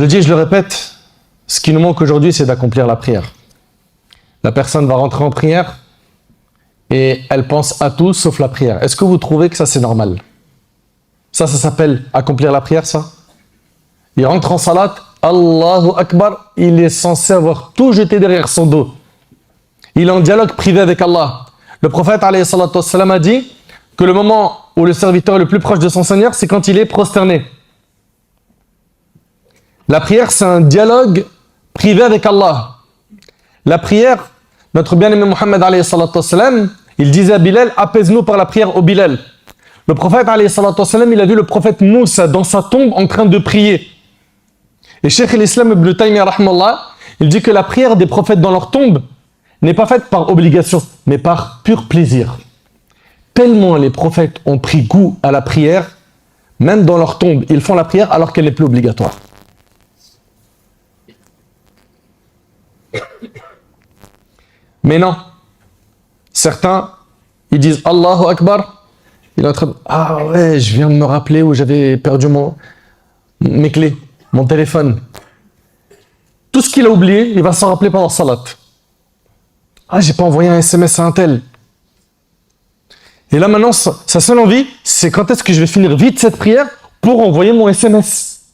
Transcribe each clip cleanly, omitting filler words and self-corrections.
Je le dis et je le répète, ce qui nous manque aujourd'hui, c'est d'accomplir la prière. La personne va rentrer en prière et elle pense à tout sauf la prière. Est-ce que vous trouvez que ça, c'est normal? Ça s'appelle accomplir la prière, ça? Il rentre en salat, Allahu Akbar, il est censé avoir tout jeté derrière son dos. Il est en dialogue privé avec Allah. Le prophète alayhi salatu wassalam, a dit que le moment où le serviteur est le plus proche de son Seigneur, c'est quand il est prosterné. La prière, c'est un dialogue privé avec Allah. La prière, notre bien-aimé Mohammed alayhi salatu wassalam, il disait à Bilal, apaise-nous par la prière au Bilal. Le prophète alayhi salatu wassalam, il a vu le prophète Moussa dans sa tombe en train de prier. Et Cheikh l'Islam Ibn Taymiyyah rahmallah, il dit que la prière des prophètes dans leur tombe n'est pas faite par obligation, mais par pur plaisir. Tellement les prophètes ont pris goût à la prière, même dans leur tombe, ils font la prière alors qu'elle n'est plus obligatoire. Mais non, certains, ils disent Allahu Akbar, il est en train de, ah ouais, je viens de me rappeler où j'avais perdu mes clés, mon téléphone. Tout ce qu'il a oublié, il va s'en rappeler pendant salat. Ah, j'ai pas envoyé un SMS à un tel. Et là maintenant, sa seule envie, c'est quand est-ce que je vais finir vite cette prière pour envoyer mon SMS.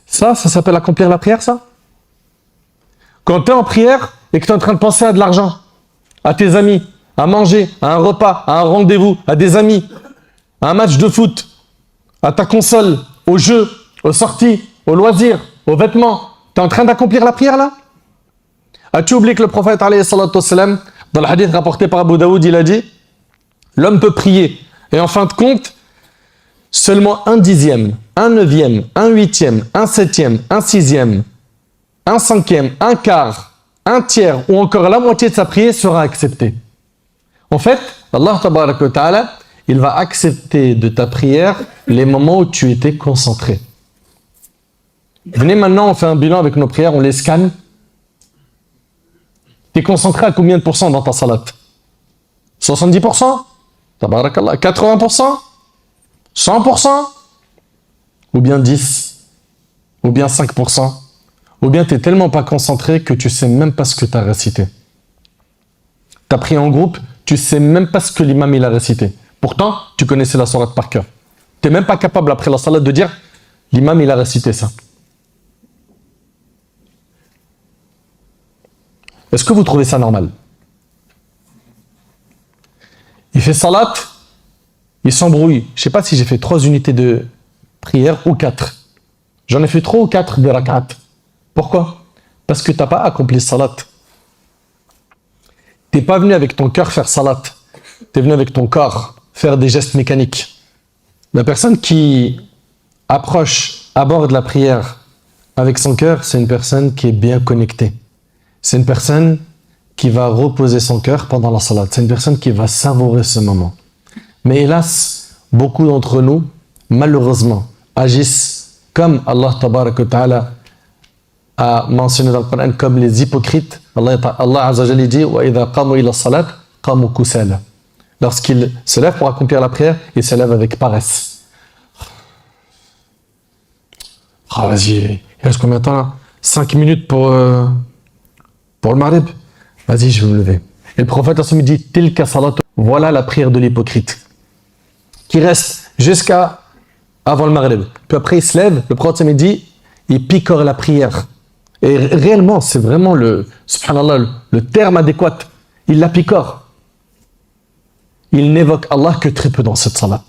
Ça s'appelle accomplir la prière, ça? Quand tu es en prière et que tu es en train de penser à de l'argent, à tes amis, à manger, à un repas, à un rendez-vous, à des amis, à un match de foot, à ta console, aux jeux, aux sorties, aux loisirs, aux vêtements, tu es en train d'accomplir la prière là? As-tu oublié que le prophète alayhi salatu wassalam, dans le hadith rapporté par Abu Daoud, il a dit l'homme peut prier et en fin de compte, seulement 1/10, 1/9, 1/8, 1/7, 1/6, 1/5, 1/4, 1/3 ou encore la moitié de sa prière sera acceptée. En fait, Allah tabaraka wa ta'ala, il va accepter de ta prière les moments où tu étais concentré. Venez maintenant, on fait un bilan avec nos prières, on les scanne. Tu es concentré à combien de pourcents dans ta salat? 70%? Tabarakallah. 80%? 100%? Ou bien 10%? Ou bien 5%? Ou bien tu n'es tellement pas concentré que tu ne sais même pas ce que tu as récité. Tu as prié en groupe, tu ne sais même pas ce que l'imam il a récité. Pourtant, tu connaissais la sourate par cœur. Tu n'es même pas capable après la salat de dire l'imam il a récité ça. Est-ce que vous trouvez ça normal? Il fait salat, il s'embrouille. Je ne sais pas si j'ai fait 3 unités de prière ou 4. J'en ai fait 3 ou 4 de rak'at. Pourquoi? Parce que tu n'as pas accompli salat. Tu n'es pas venu avec ton cœur faire salat. Tu es venu avec ton corps faire des gestes mécaniques. La personne qui aborde la prière avec son cœur, c'est une personne qui est bien connectée. C'est une personne qui va reposer son cœur pendant la salat. C'est une personne qui va savourer ce moment. Mais hélas, beaucoup d'entre nous, malheureusement, agissent comme Allah tabaraka wa ta'ala a mentionné dans le Coran, comme les hypocrites. Allah Azza wa Jalla dit wa idha qamu ila salat qamu kusala. Lorsqu'ils se lèvent pour accomplir la prière, ils se lèvent avec paresse. Ah, vas-y, il reste combien de temps là? 5 minutes pour le Maghrib? Vas-y, je vais me lever. Et le prophète me dit tilka salat. Voilà la prière de l'hypocrite qui reste jusqu'à avant le Maghrib. Puis après, il se lève, le prophète me dit il picore la prière. Et réellement, c'est vraiment subhanallah, le terme adéquat. Il la picore. Il n'évoque Allah que très peu dans cette salat.